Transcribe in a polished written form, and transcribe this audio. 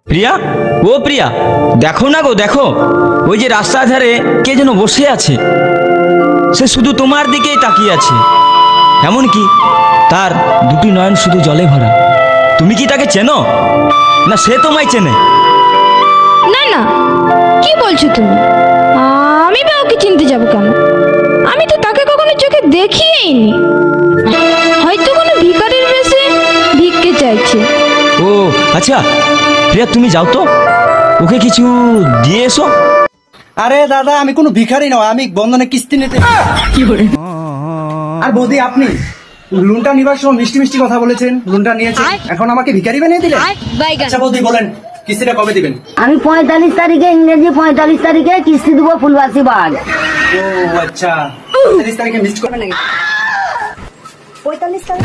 প্রিয়া, ও প্রিয়া, দেখো না গো, দেখো ওই যে রাস্তার ধারে কে যেন বসে আছে। সে শুধু তোমার দিকেই তাকিয়ে আছে, এমনকি তার দুটি নয়ন শুধু জলে ভরা। তুমি কি তাকে চেনো, না সে তোমায় চেনে? না না, কি বলছো তুমি? আমি বা ওকে চিনতে যাব কেন? আমি তো তাকে কখনো চোখে দেখিইনি। হয়তো কোনো ভিখারির বেশে ভিক্ষে চাইছে। ও আচ্ছা প্রিয়া, তুমি যাও তো, ওকে কিছু দিয়ে এসো। আরে দাদা, আমি কোনো ভিখারি নয়, আমি বন্ধনে কিস্তি নিতে। আর বৌদি, আপনি লোনটা নিবার সময় মিষ্টি মিষ্টি কথা বলেছেন, লোনটা নিয়েছেন, এখন আমাকে ভিখারি বানিয়ে দিলেন। আচ্ছা বৌদি, বলেন কিস্তিটা কবে দিবেন? আমি 45 তারিখে, ইংরেজি 45 তারিখে কিস্তি দেবো ফুলবাসী বাগ। ও আচ্ছা, 45 তারিখে মিষ্টি করবেন নাকি? 45 তারিখ